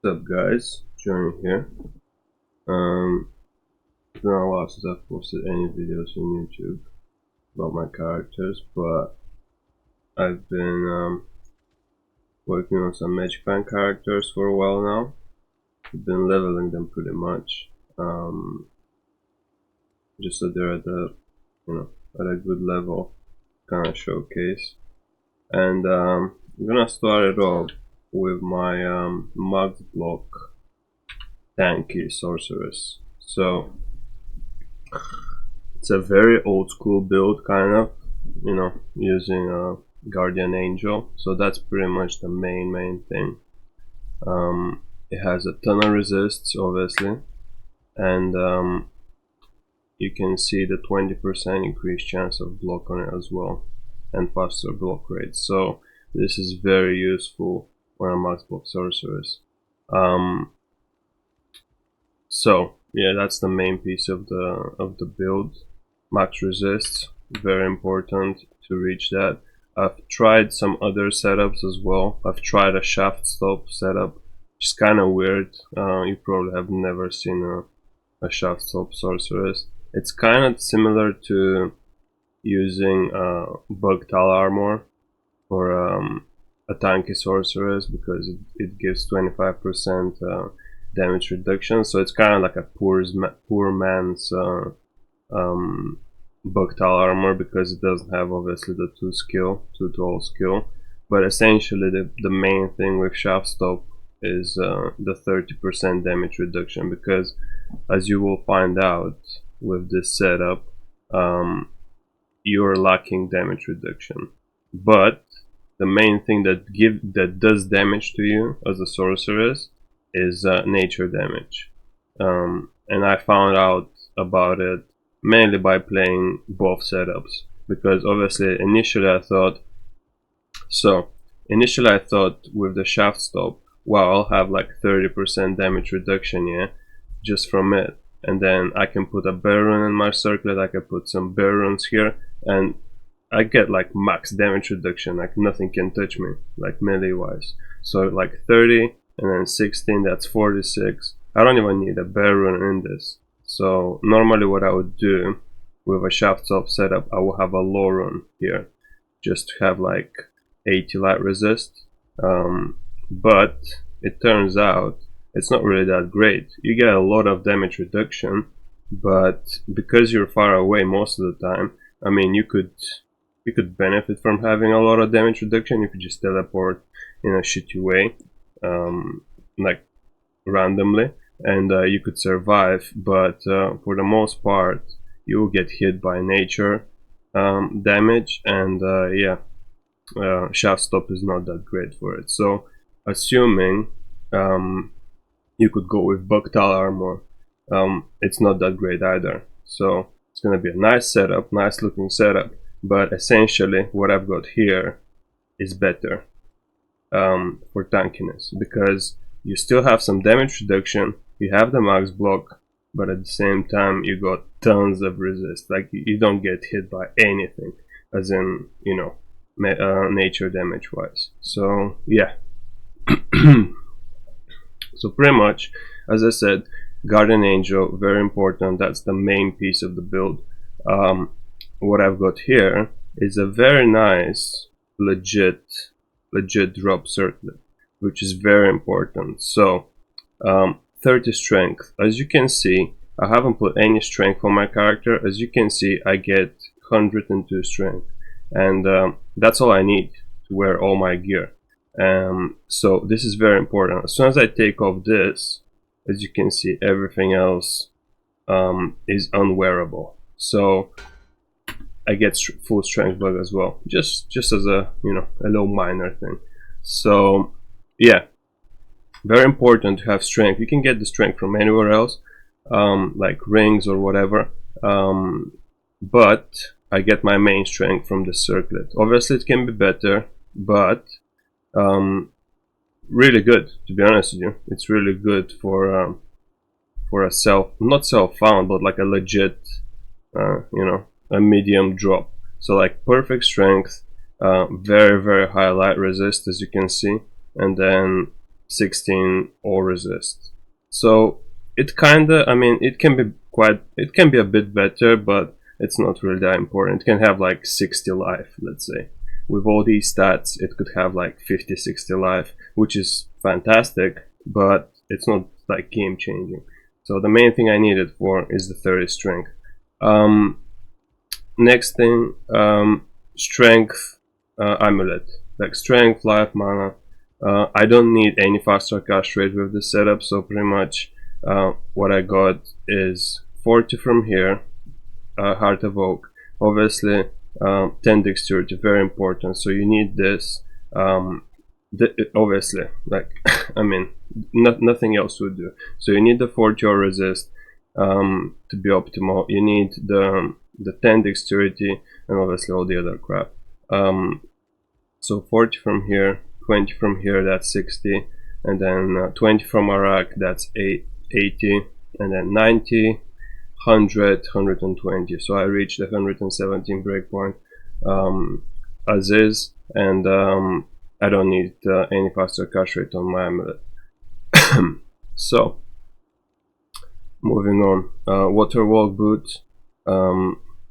What's up guys, Johnny here. It's been a while since I've posted any videos on YouTube about my characters, but I've been working on some Magic Fan characters for a while now. I've been leveling them pretty much, just so they're at a good level, kind of showcase. And I'm gonna start it off with my Max Block tanky sorceress. So it's a very old school build, kind of, using a Guardian Angel. So that's pretty much the main thing. It has a ton of resists, obviously, and you can see the 20% increased chance of block on it as well, and faster block rate. So this is very useful for a max block sorceress. So yeah, that's the main piece of the build. Max resists, very important to reach that. I've tried some other setups as well. I've tried a shaft stop setup, which is kind of weird. You probably have never seen a shaft stop sorceress. It's kind of similar to using bug tal armor for a tanky sorceress, because it gives 25% damage reduction. So it's kind of like a poor man's bug tal armor, because it doesn't have obviously the 2 tall skill. But essentially the main thing with shaft stop is the 30% damage reduction, because as you will find out with this setup, you're lacking damage reduction. But the main thing that does damage to you as a sorceress is nature damage, and I found out about it mainly by playing both setups, because obviously initially I thought with the shaft stop, well, I'll have like 30% damage reduction, yeah, just from it, and then I can put a bear rune in my circlet, I can put some bear runes here, and I get like max damage reduction, like nothing can touch me, like melee wise. So like 30 and then 16, that's 46. I don't even need a bear rune in this. So normally what I would do with a shaft stop setup, I will have a low rune here, just to have like 80 light resist. But it turns out it's not really that great. You get a lot of damage reduction, but because you're far away most of the time, I mean, you could benefit from having a lot of damage reduction if you just teleport in a shitty way, like randomly, and you could survive. But for the most part, you will get hit by nature damage, and shaft stop is not that great for it. So assuming you could go with bug tal armor, it's not that great either. So it's gonna be a nice setup, nice looking setup, but essentially what I've got here is better for tankiness, because you still have some damage reduction, you have the max block, but at the same time you got tons of resist. Like you don't get hit by anything, as in, nature damage wise. So yeah. So pretty much, as I said, Guardian Angel, very important. That's the main piece of the build. What I've got here is a very nice, legit drop circlet, which is very important. So 30 strength. As you can see, I haven't put any strength on my character. As you can see, I get 102 strength, and that's all I need to wear all my gear. So this is very important. As soon as I take off this, as you can see, everything else is unwearable. So I get full strength bug as well, just as a a little minor thing. So yeah, very important to have strength. You can get the strength from anywhere else, like rings or whatever, but I get my main strength from the circlet. Obviously it can be better, but really good, to be honest with you. It's really good for a not self-found, but like a legit a medium drop. So like perfect strength, very high light resist, as you can see, and then 16 or resist. So it kinda, I mean, it can be it can be a bit better, but it's not really that important. It can have like 60 life, let's say. With all these stats, it could have like 50, 60 life, which is fantastic, but it's not like game changing. So the main thing I need it for is the 30 strength. Um, Next thing, strength amulet, like strength, life, mana. I don't need any faster cast rate with this setup, so pretty much what I got is 40 from here, Heart of Oak, obviously 10 dexterity, very important, so you need this. Obviously, like, I mean, nothing else would do. So you need the 40 or resist to be optimal. You need the 10 dexterity and obviously all the other crap. So 40 from here, 20 from here, that's 60, and then 20 from Arak, that's 80, and then 90, 100, 120. So I reached the 117 breakpoint as is, and I don't need any faster cash rate on my amulet. So moving on, water walk boot.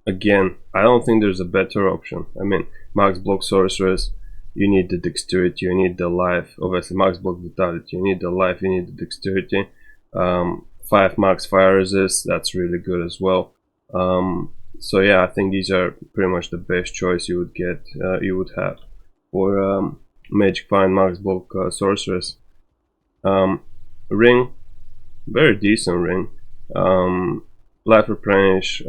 Again, I don't think there's a better option. I mean, max block sorceress, you need the dexterity, you need the life, obviously max block vitality, you need the life, you need the dexterity. 5 max fire resist, that's really good as well. So yeah, I think these are pretty much the best choice you would get, you would have for Magic Find max block sorceress. Ring, very decent ring. Life replenish,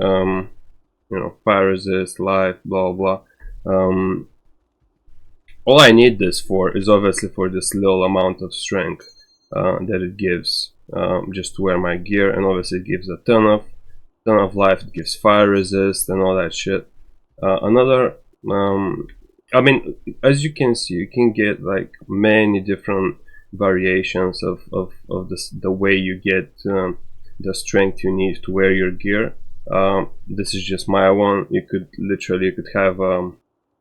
you know, fire resist, life, blah blah. All I need this for is obviously for this little amount of strength that it gives, just to wear my gear, and obviously it gives a ton of life. It gives fire resist and all that shit. Another, I mean, as you can see, you can get like many different variations of the way you get the strength you need to wear your gear. This is just my one. You could literally, you could have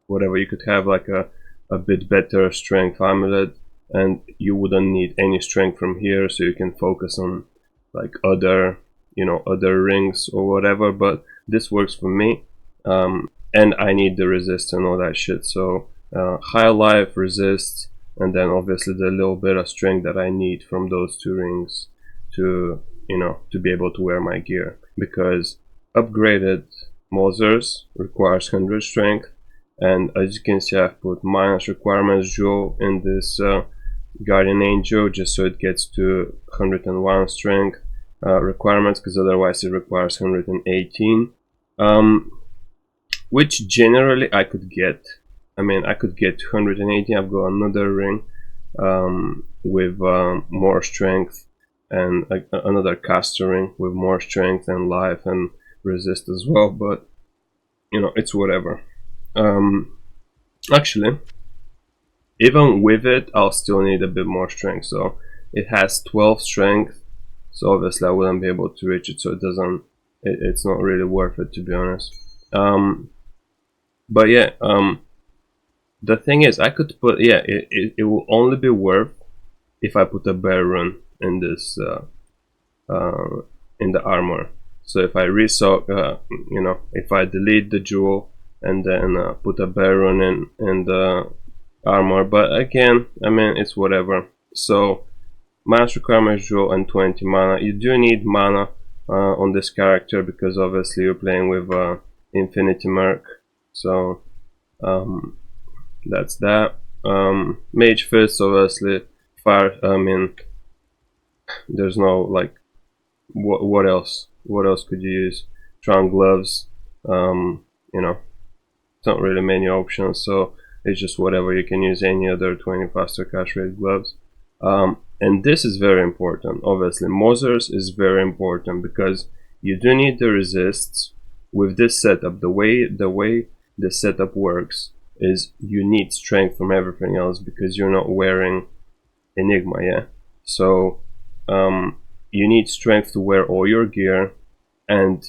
whatever, you could have like a bit better strength amulet, and you wouldn't need any strength from here, so you can focus on like other, you know, other rings or whatever. But this works for me, and I need the resist and all that shit. So high life, resist, and then obviously the little bit of strength that I need from those two rings to, you know, to be able to wear my gear, because upgraded Mozers requires 100 strength, and as you can see, I've put minus requirements jewel in this Guardian Angel just so it gets to 101 strength requirements, because otherwise it requires 118, which generally I could get. I mean, I could get 118. I've got another ring with more strength, and another caster ring with more strength and life and resist as well, but you know, it's whatever. Actually, even with it, I'll still need a bit more strength. So it has 12 strength, so obviously I wouldn't be able to reach it, so it doesn't, it's not really worth it, to be honest. But yeah, the thing is, I could put, yeah, it will only be worth if I put a bear rune in this in the armor. So if I resock, you know, if I delete the jewel and then put a bear rune in the armor, but again, I mean, it's whatever. So mass requirement jewel and 20 mana. You do need mana on this character because obviously you're playing with Infinity Merc. So that's that. Mage Fist, obviously. Fire, I mean, there's no like, what else? What else could you use? Strong gloves, you know, it's not really many options, so it's just whatever. You can use any other 20 faster cash rate gloves. And this is very important. Obviously, Mozers is very important because you do need the resists with this setup. The way the setup works is you need strength from everything else because you're not wearing Enigma, yeah. So you need strength to wear all your gear, and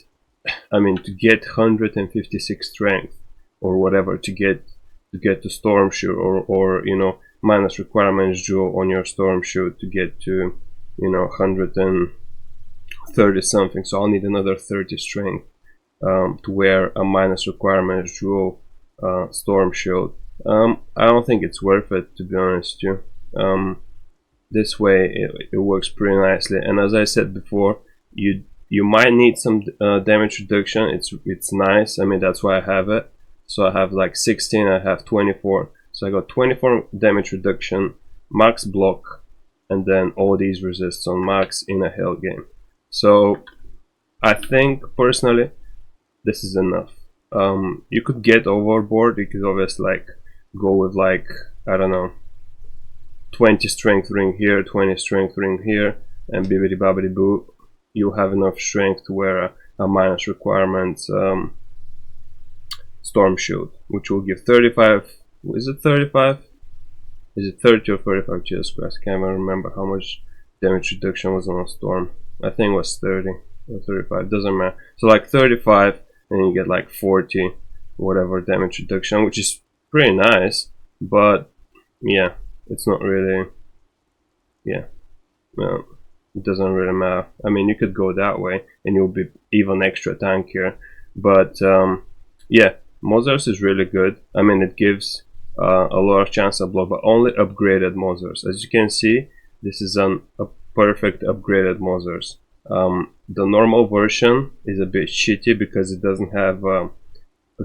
I mean, to get 156 strength or whatever to get to Stormshoe or you know, minus requirements jewel on your storm shoot to get to, you know, 130 something. So I'll need another 30 strength to wear a minus requirements jewel storm shield. I don't think it's worth it, to be honest with you. This way it works pretty nicely, and as I said before, you might need some damage reduction. It's nice. I mean, that's why I have it. So I have like 16, I have 24, so I got 24 damage reduction, max block, and then all these resists on max in a hell game. So I think personally this is enough. You could get overboard. You could always like go with like, I don't know, 20 strength ring here, 20 strength ring here, and bibbidi bobbidi boo, you'll have enough strength to wear a minus requirements storm shield, which will give 35. Is it 35? Is it 30 or 35? Jesus Christ, I can't even remember how much damage reduction was on a storm. I think it was 30 or 35, doesn't matter. So like 35, and you get like 40 whatever damage reduction, which is pretty nice, but yeah, it's not really, yeah, well, it doesn't really matter. I mean, you could go that way and you'll be even extra tankier, but yeah, Mozars is really good. I mean, it gives a lot of chance of block, but only upgraded Mozars. As you can see, this is a perfect upgraded Mozars. The normal version is a bit shitty because it doesn't have a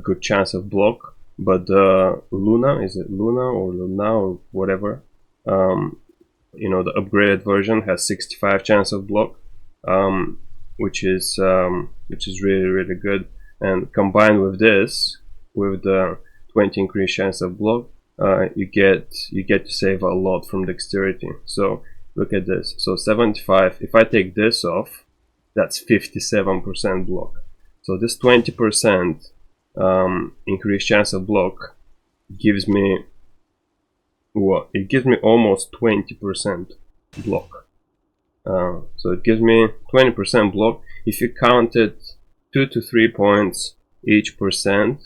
good chance of block, but the Luna, is it Luna or whatever, you know, the upgraded version has 65 chance of block, which is really good. And combined with this, with the 20 increased chance of block, you get to save a lot from dexterity. So look at this. So 75. If I take this off, that's 57% block. So this 20% increased chance of block gives me what? It gives me almost 20% block. So it gives me 20% block. If you count it 2 to 3 points each percent,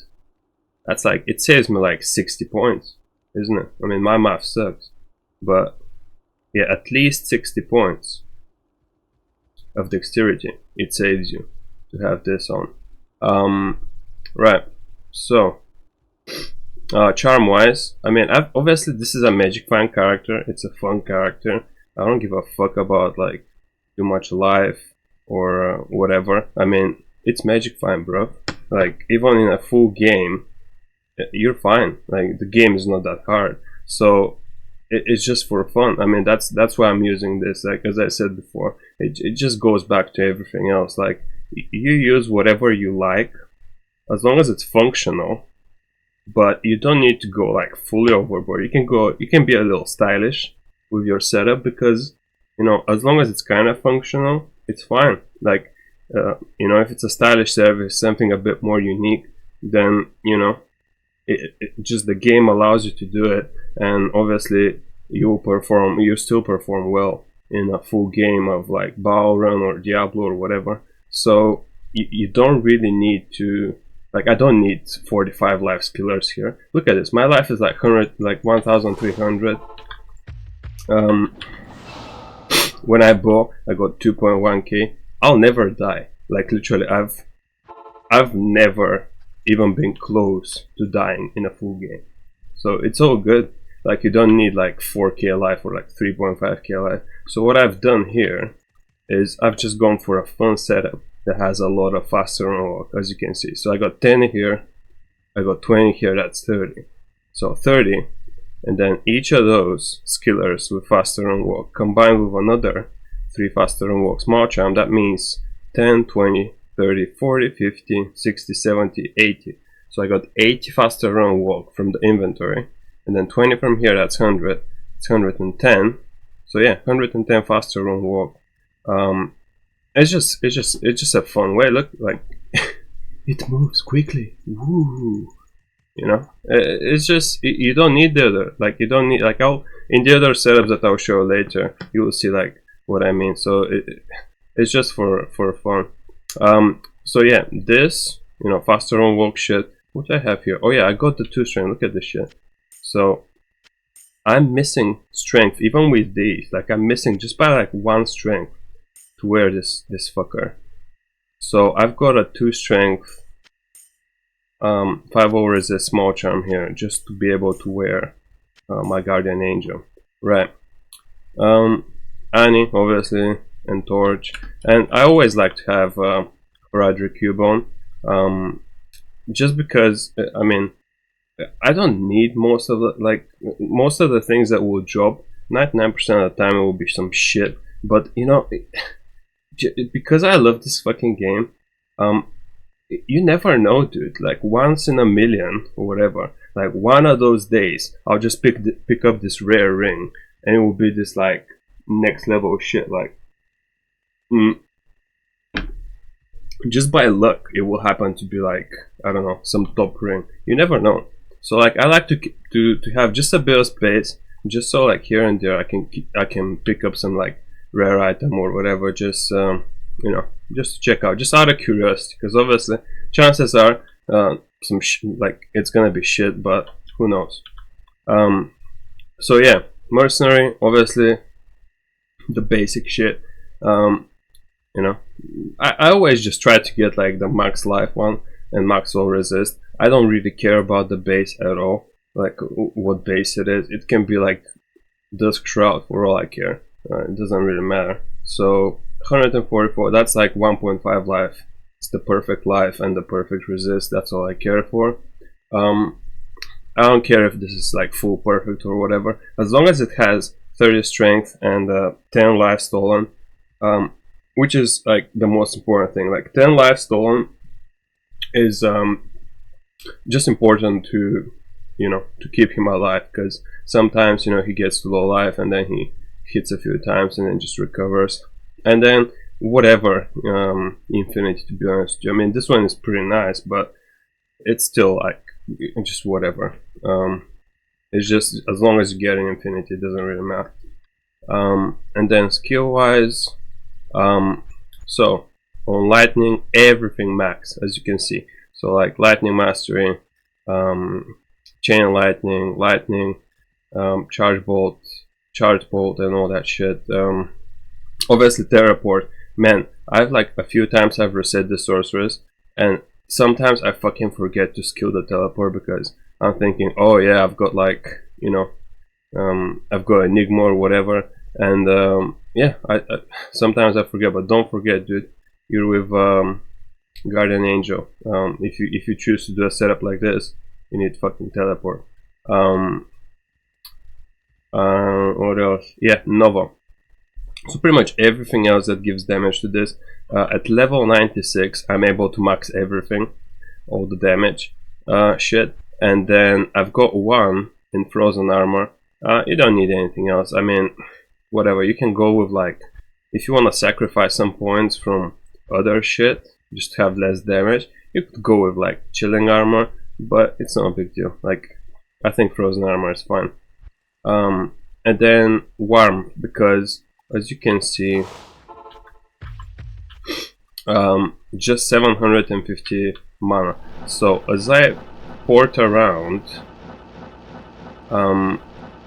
that's like, it saves me like 60 points, isn't it? I mean, my math sucks, but yeah, at least 60 points of dexterity it saves you to have this on. Right, so charm wise, I mean, obviously this is a magic fan character, it's a fun character. I don't give a fuck about like too much life or whatever. I mean, it's magic fan, bro. Like, even in a full game, you're fine. Like, the game is not that hard, so it's just for fun. I mean, that's why I'm using this. Like, as I said before, it just goes back to everything else. Like, you use whatever you like as long as it's functional, but you don't need to go like fully overboard. You can be a little stylish with your setup, because, you know, as long as it's kind of functional, it's fine. Like, you know, if it's a stylish service, something a bit more unique, then, you know, it just, the game allows you to do it, and obviously you still perform well in a full game of like Run or Diablo or whatever. So you don't really need to, like, I don't need 45 life skillers here. Look at this, my life is like 1300. When I bow, I got 2.1k. I'll never die. Like, literally, I've never even been close to dying in a full game. So it's all good. Like, you don't need like 4k life or like 3.5k life. So what I've done here is I've just gone for a fun setup that has a lot of faster run walk, as you can see. So I got 10 here, I got 20 here, that's 30. So 30, and then each of those skillers with faster run walk combined with another 3 faster run walk small charm, that means 10, 20, 30, 40, 50, 60, 70, 80. So I got 80 faster run walk from the inventory, and then 20 from here, that's 100. It's 110. So yeah, 110 faster run walk. It's just a fun way. Look, like it moves quickly. Woo! You know, it's just, you don't need the other, like, you don't need, like, in the other setups that I'll show later, you will see like what I mean. So it's just for fun. So yeah, this, you know, faster on walk shit. What do I have here? Oh yeah, I got the 2 string. Look at this shit. So I'm missing strength even with these. Like I'm missing just by like 1 strength to wear this fucker. So I've got a 2 strength 5-0 resist small charm here just to be able to wear my guardian angel. Right. Annie obviously, and Torch, and I always like to have Roderick Cubone, just because I mean I don't need most of the things that will drop. 99% of the time it will be some shit, but you know, because I love this fucking game, you never know, dude. Like once in a million or whatever, like one of those days I'll just pick up this rare ring and it will be this like next level shit. Like just by luck it will happen to be like, I don't know, some top ring. You never know. So like I like to have just a bit of space, just so like here and there I can pick up some like rare item or whatever, just you know, just to check out, just out of curiosity, because obviously chances are like it's gonna be shit, but who knows. So yeah, Mercenary, obviously the basic shit. You know, I always just try to get like the max life one and max all resist. I don't really care about the base at all, like what base it is. It can be like Dusk Shroud for all I care. It doesn't really matter. So 144, that's like 1.5 life. It's the perfect life and the perfect resist. That's all I care for. I don't care if this is like full perfect or whatever, as long as it has 30 strength and 10 life stolen, which is like the most important thing. Like 10 life stolen is just important to, you know, to keep him alive, because sometimes, you know, he gets to low life and then he hits a few times and then just recovers, and then whatever infinity, to be honest with you. I mean, this one is pretty nice, but it's still like just whatever. It's just as long as you get an infinity, it doesn't really matter. And then skill wise, so on lightning, everything max, as you can see. So like lightning mastery, chain lightning, charge bolt, and all that shit. Obviously teleport. Man, I've like a few times I've reset the sorceress, and sometimes I fucking forget to skill the teleport because I'm thinking, oh yeah, I've got like, you know, I've got Enigma or whatever, and yeah, I sometimes I forget. But don't forget, dude, you're with Guardian Angel. If you choose to do a setup like this, you need fucking teleport. What else? Yeah, Nova. So pretty much everything else that gives damage to this. At level 96, I'm able to max everything, all the damage shit. And then I've got one in frozen armor. You don't need anything else. I mean, whatever. You can go with like, if you want to sacrifice some points from other shit just to have less damage, you could go with like chilling armor, but it's not a big deal. Like, I think frozen armor is fine. And then warm, because as you can see, just 750 mana. So as I port around,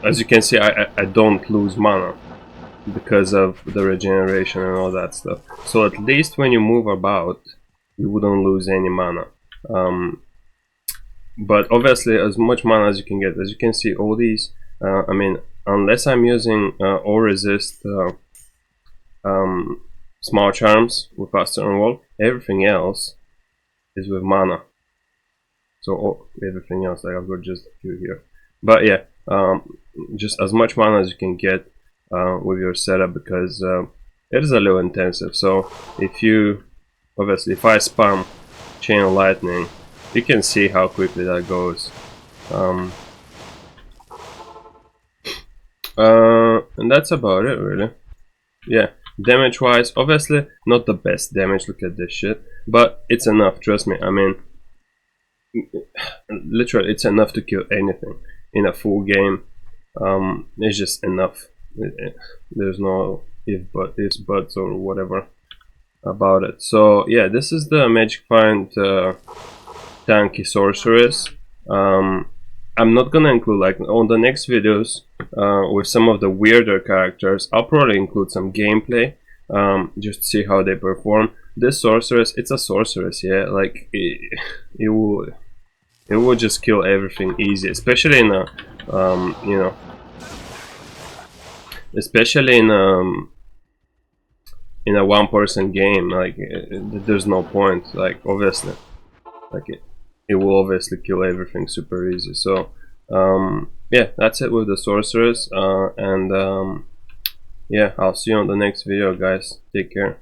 as you can see, I don't lose mana because of the regeneration and all that stuff. So at least when you move about, you wouldn't lose any mana. But obviously, as much mana as you can get. As you can see, all these, I mean, unless I'm using all resist small charms with faster and wall, everything else is with mana. So everything else, like I've got just a few here. But yeah, just as much mana as you can get with your setup, because it is a little intensive. So if you, obviously, if I spam chain of lightning, you can see how quickly that goes. And that's about it, really. Yeah, damage wise, obviously not the best damage, look at this shit, but it's enough, trust me. I mean, literally it's enough to kill anything in a full game. It's just enough. There's no ifs, buts, or whatever about it. So yeah, this is the Magic Find tanky sorceress. I'm not gonna include, like, on the next videos with some of the weirder characters. I'll probably include some gameplay, just to see how they perform. This sorceress, it's a sorceress, yeah. Like it will just kill everything easy, especially in a you know, especially in a one-person game. Like there's no point. Like obviously, like it will obviously kill everything super easy. So yeah, that's it with the sorceress, and yeah, I'll see you on the next video, guys. Take care.